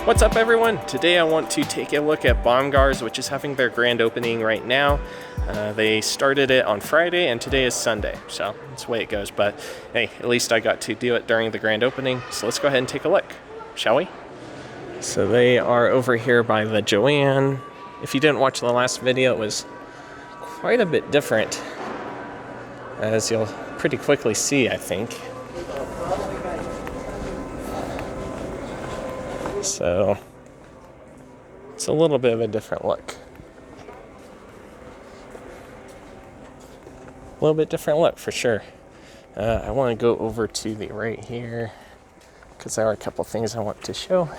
What's up everyone? Today I want to take a look at Bomgaars, which is having their grand opening right now. They started it on Friday and today is Sunday, so that's the way it goes. But hey, at least I got to do it during the grand opening. So let's go ahead and take a look, shall we? So they are over here by the Joanne. If you didn't watch the last video, it was quite a bit different, as you'll pretty quickly see, I think. So it's a little bit of a different look. A little bit different look for sure. I want to go over to the right here because there are a couple things I want to show.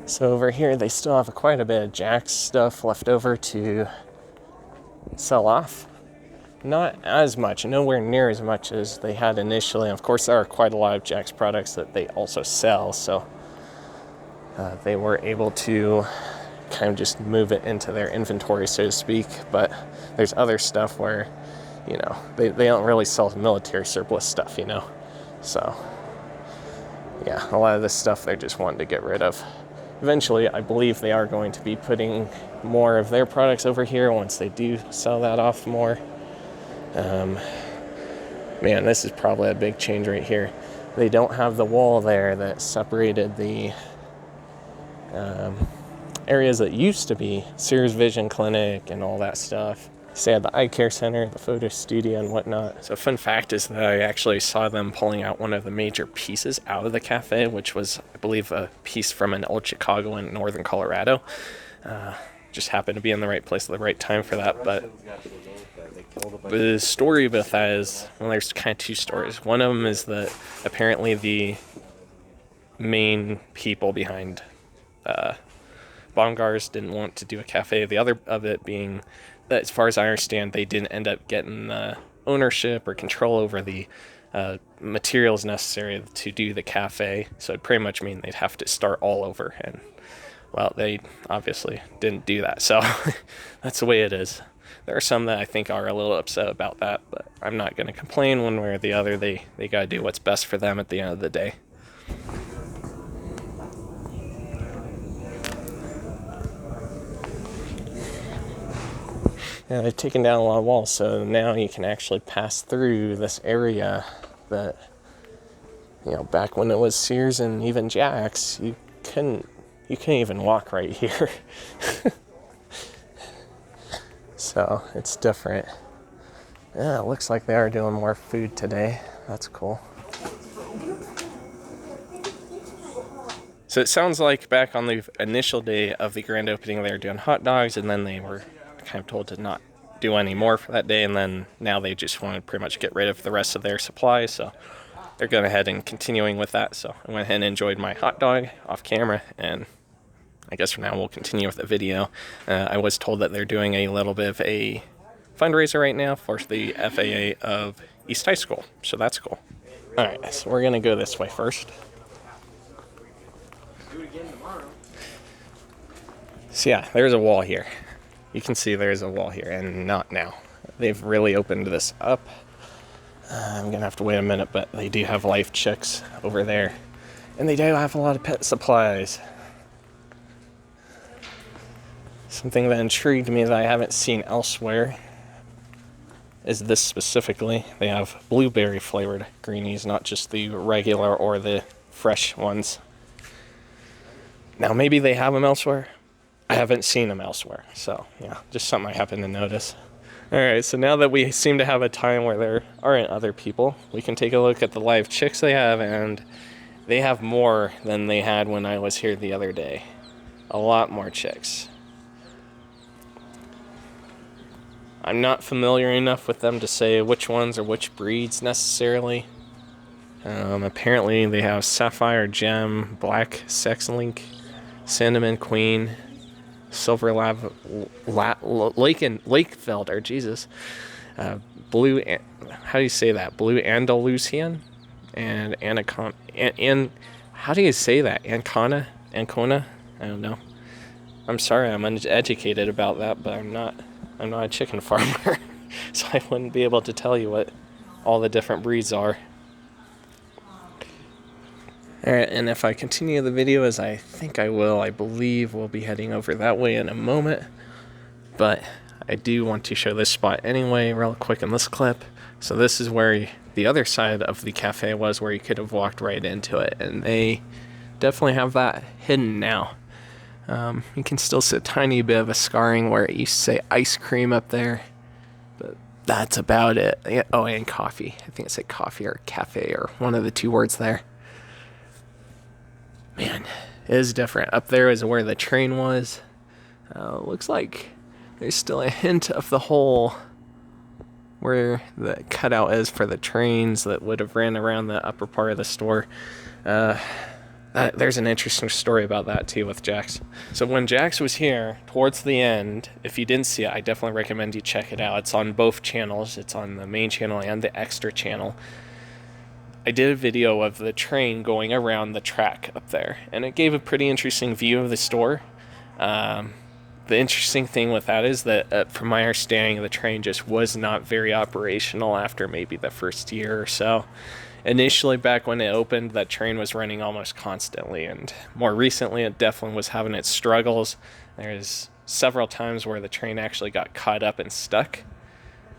So over here, they still have quite a bit of JAX stuff left over to sell off. Not as much, nowhere near as much as they had initially. Of course, there are quite a lot of JAX products that they also sell, so they were able to kind of just move it into their inventory, so to speak. But there's other stuff where, you know, they don't really sell military surplus stuff, you know. So, yeah, a lot of this stuff they're just wanting to get rid of. Eventually, I believe they are going to be putting more of their products over here once they do sell that off more. Man, this is probably a big change right here. They don't have the wall there that separated the areas that used to be Sears Vision Clinic and all that stuff. So they had the eye care center, the photo studio, and whatnot. So a fun fact is that I actually saw them pulling out one of the major pieces out of the cafe, which was, I believe, a piece from an old Chicago in northern Colorado. Just happened to be in the right place at the right time for that. But the story about that is, well, there's kind of two stories. One of them is that apparently the main people behind Bomgaars didn't want to do a cafe. The other of it being that, as far as I understand, they didn't end up getting ownership or control over the materials necessary to do the cafe. So it'd pretty much mean they'd have to start all over. And, well, they obviously didn't do that. So that's the way it is. There are some that I think are a little upset about that, but I'm not going to complain one way or the other. They got to do what's best for them at the end of the day. Yeah, they've taken down a lot of walls, so now you can actually pass through this area that, you know, back when it was Sears and even JAX, you couldn't even walk right here. So it's different. Yeah, it looks like they are doing more food today. That's cool. So it sounds like back on the initial day of the grand opening, they were doing hot dogs, and then they were kind of told to not do any more for that day, and then now they just want to pretty much get rid of the rest of their supplies, so they're going ahead and continuing with that. So I went ahead and enjoyed my hot dog off camera, and I guess from now we'll continue with the video. I was told that they're doing a little bit of a fundraiser right now for the FAA of East High School, so that's cool. Alright, so we're going to go this way first. So yeah, there's a wall here. You can see there's a wall here, and not now. They've really opened this up. I'm going to have to wait a minute, but they do have live chicks over there. And they do have a lot of pet supplies. Something that intrigued me that I haven't seen elsewhere is this specifically. They have blueberry flavored greenies, not just the regular or the fresh ones. Now, maybe they have them elsewhere. I haven't seen them elsewhere, so yeah, just something I happened to notice. Alright, so now that we seem to have a time where there aren't other people, we can take a look at the live chicks they have, and they have more than they had when I was here the other day. A lot more chicks. I'm not familiar enough with them to say which ones or which breeds necessarily. Apparently they have Sapphire Gem, Black Sex Link, Cinnamon Queen, Silver Lakefelder, Jesus, Blue, how do you say that? Blue Andalusian, and Anaconda, and, how do you say that? Ancona? I don't know. Ancona? I'm sorry I'm uneducated about that, but I'm not a chicken farmer, so I wouldn't be able to tell you what all the different breeds are. Alright, and if I continue the video, as I think I will, I believe we'll be heading over that way in a moment. But I do want to show this spot anyway, real quick in this clip. So this is where the other side of the cafe was, where you could have walked right into it. And they definitely have that hidden now. You can still see a tiny bit of a scarring where it used to say ice cream up there. But that's about it. Yeah, oh, and coffee. I think it said coffee or cafe or one of the two words there. Man, it is different. Up there is where the train was. Looks like there's still a hint of the hole where the cutout is for the trains that would have ran around the upper part of the store. There's an interesting story about that too with JAX. So when JAX was here, towards the end, if you didn't see it, I definitely recommend you check it out. It's on both channels. It's on the main channel and the extra channel. I did a video of the train going around the track up there, and it gave a pretty interesting view of the store. The interesting thing with that is that, from my understanding, the train just was not very operational after maybe the first year or so. Initially, back when it opened, that train was running almost constantly, and more recently, it definitely was having its struggles. There's several times where the train actually got caught up and stuck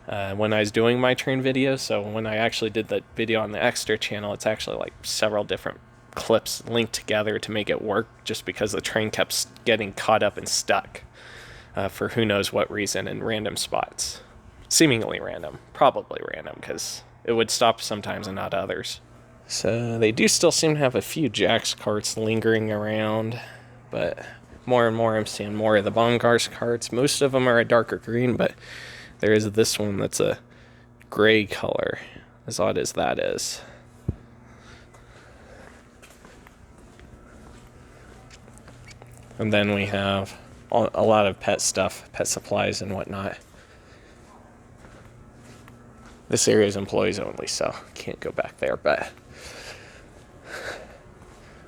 when I was doing my train video. So when I actually did the video on the extra channel, it's actually like several different clips linked together to make it work, just because the train kept getting caught up and stuck for who knows what reason in random spots. Seemingly random, probably random, because it would stop sometimes and not others. So they do still seem to have a few JAX carts lingering around, but more and more I'm seeing more of the Bomgaars carts. Most of them are a darker green, but there is this one that's a gray color, as odd as that is. And then we have a lot of pet stuff, pet supplies and whatnot. This area is employees only, so can't go back there. But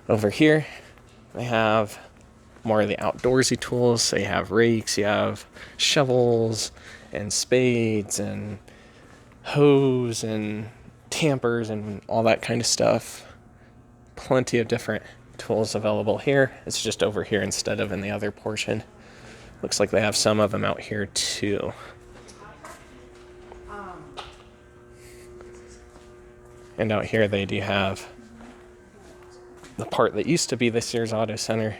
over here, they have more of the outdoorsy tools. So you have rakes, you have shovels and spades and hose and tampers and all that kind of stuff. Plenty of different tools available here. It's just over here instead of in the other portion. Looks like they have some of them out here too. And out here they do have the part that used to be the Sears Auto Center,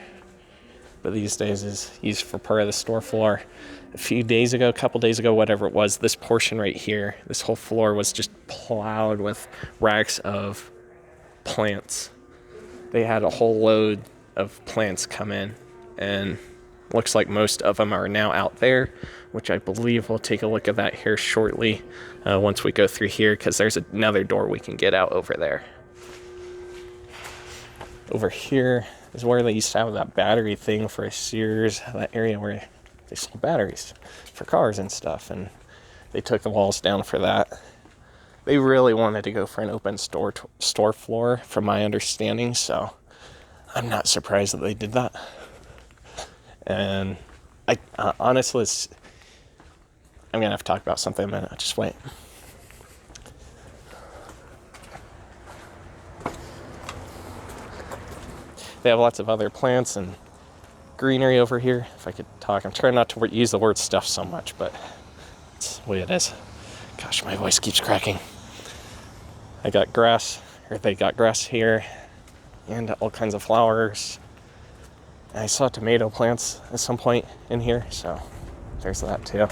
but these days is used for part of the store floor. A couple days ago, whatever it was, this portion right here, this whole floor was just plowed with racks of plants. They had a whole load of plants come in, and looks like most of them are now out there, which I believe we'll take a look at that here shortly once we go through here, because there's another door we can get out over there. Over here is where they used to have that battery thing for Sears, that area where they sold batteries for cars and stuff, and they took the walls down for that. They really wanted to go for an open store floor, from my understanding, so I'm not surprised that they did that. And I honestly, I'm gonna have to talk about something in a minute. Just wait. They have lots of other plants and greenery over here. If I could talk, I'm trying not to use the word stuff so much, but it's the way it is. Gosh, my voice keeps cracking. They got grass here, and all kinds of flowers. And I saw tomato plants at some point in here, so there's that too.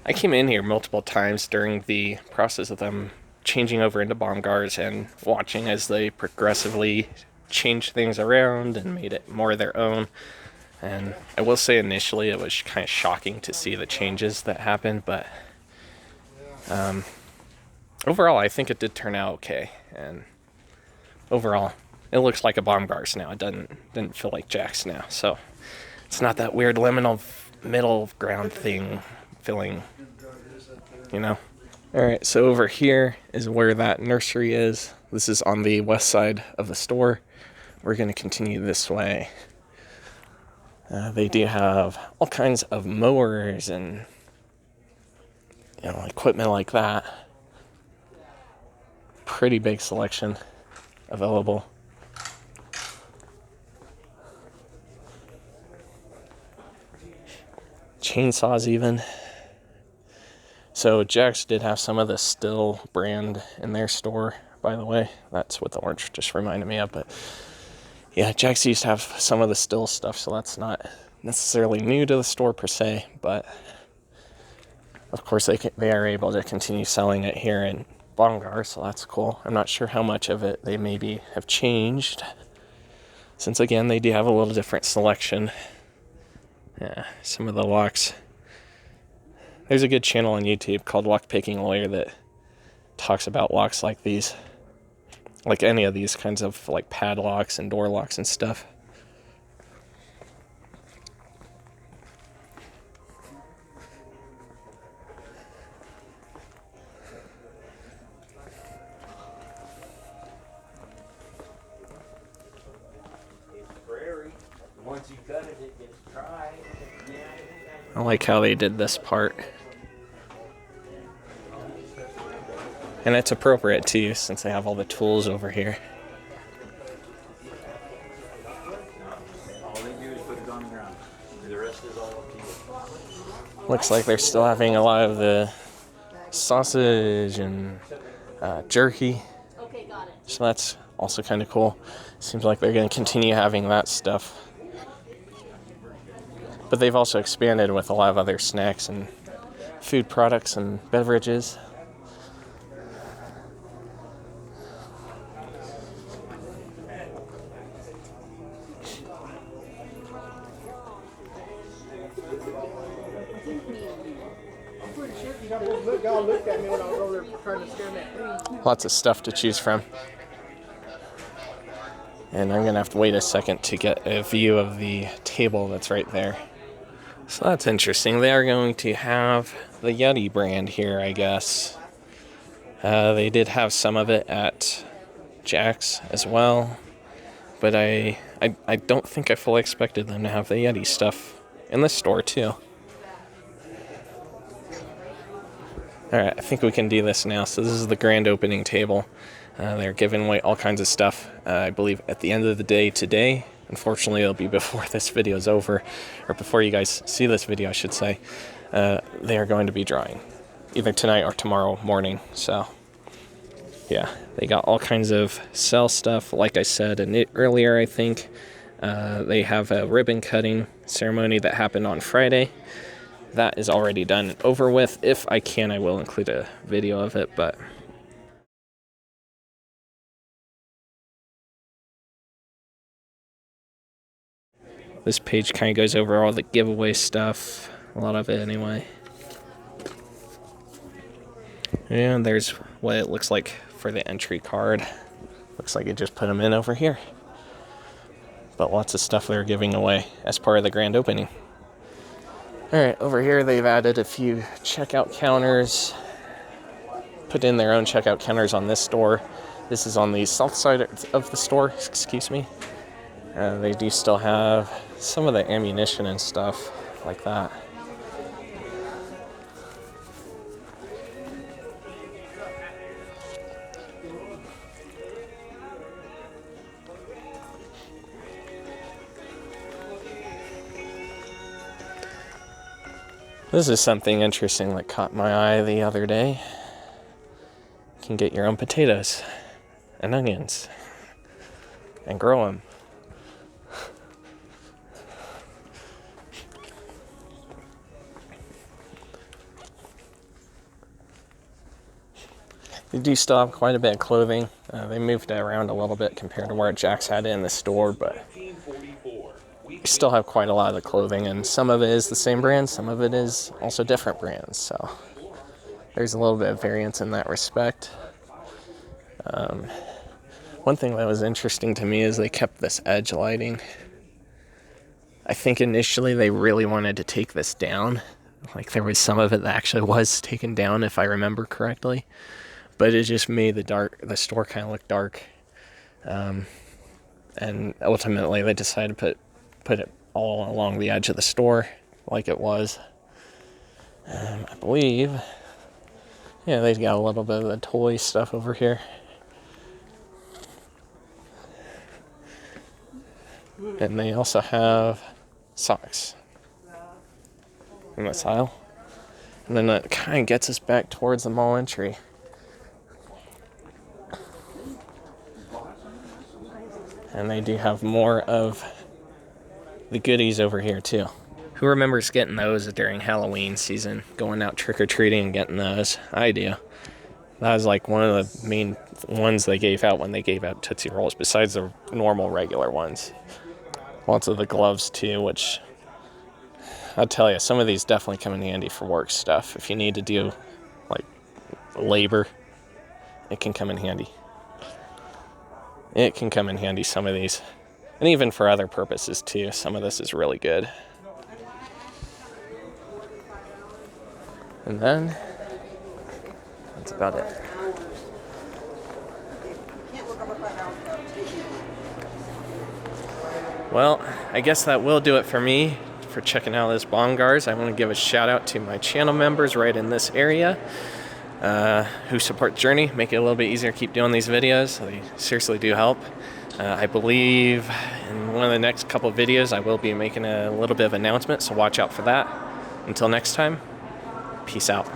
I came in here multiple times during the process of them changing over into Bomgaars and watching as they progressively changed things around and made it more their own. And I will say initially it was kind of shocking to see the changes that happened, but overall I think it did turn out okay. And overall it looks like a Bomgaars now. It didn't feel like JAX now. So it's not that weird liminal middle ground thing feeling, you know. Alright, so over here is where that nursery is. This is on the west side of the store. We're going to continue this way. They do have all kinds of mowers and, you know, equipment like that. Pretty big selection available. Chainsaws even. So JAX did have some of the Still brand in their store, by the way. That's what the orange just reminded me of. But yeah, JAX used to have some of the Still stuff, so that's not necessarily new to the store per se. But of course they are able to continue selling it here in Bomgaars, so that's cool. I'm not sure how much of it they maybe have changed, since again they do have a little different selection. Yeah, some of the locks. There's a good channel on YouTube called Lock Picking Lawyer that talks about locks like these. Like any of these kinds of like padlocks and door locks and stuff. Once you cut it, it gets dry. I like how they did this part. And it's appropriate too, since they have all the tools over here. All they do is put it on the ground. The rest is all up to you. Looks like they're still having a lot of the sausage and jerky. Okay, got it. So that's also kind of cool. Seems like they're going to continue having that stuff. But they've also expanded with a lot of other snacks and food products and beverages. Lots of stuff to choose from. And I'm going to have to wait a second to get a view of the table that's right there. So that's interesting. They are going to have the Yeti brand here, I guess. They did have some of it at JAX as well. But I don't think I fully expected them to have the Yeti stuff in this store too. Alright, I think we can do this now. So this is the grand opening table. They're giving away all kinds of stuff, I believe, at the end of the day today. Unfortunately, it'll be before this video is over, or before you guys see this video, I should say. They are going to be drawing, either tonight or tomorrow morning. So, yeah, they got all kinds of sell stuff. Like I said earlier, I think, they have a ribbon cutting ceremony that happened on Friday. That is already done and over with. If I can, I will include a video of it, but... This page kind of goes over all the giveaway stuff, a lot of it anyway. And there's what it looks like for the entry card. Looks like it just put them in over here. But lots of stuff they're giving away as part of the grand opening. Alright, over here they've added a few checkout counters. Put in their own checkout counters on this store. This is on the south side of the store, excuse me. They do still have some of the ammunition and stuff like that. This is something interesting that caught my eye the other day. You can get your own potatoes and onions and grow them. They do still have quite a bit of clothing. They moved it around a little bit compared to where JAX had it in the store, but we still have quite a lot of the clothing, and some of it is the same brand, some of it is also different brands, so there's a little bit of variance in that respect. One thing that was interesting to me is they kept this edge lighting. I think initially they really wanted to take this down. Like there was some of it that actually was taken down, if I remember correctly. But it just made the store kind of look dark. And ultimately they decided to put it all along the edge of the store like it was. I believe, yeah, they've got a little bit of the toy stuff over here. And they also have socks in this aisle. And then that kind of gets us back towards the mall entry. And they do have more of the goodies over here too. Who remembers getting those during Halloween season? Going out trick-or-treating and getting those? I do. That was like one of the main ones they gave out when they gave out Tootsie Rolls, besides the normal regular ones. Lots of the gloves too, which I'll tell you, some of these definitely come in handy for work stuff. If you need to do like labor, it can come in handy. It can come in handy, some of these. And even for other purposes too. Some of this is really good. And then that's about it. Well, I guess that will do it for me for checking out this Bomgaars. I want to give a shout out to my channel members right in this area who support the journey, make it a little bit easier to keep doing these videos. They seriously do help. I believe in one of the next couple of videos I will be making a little bit of announcement, so watch out for that. Until next time, peace out.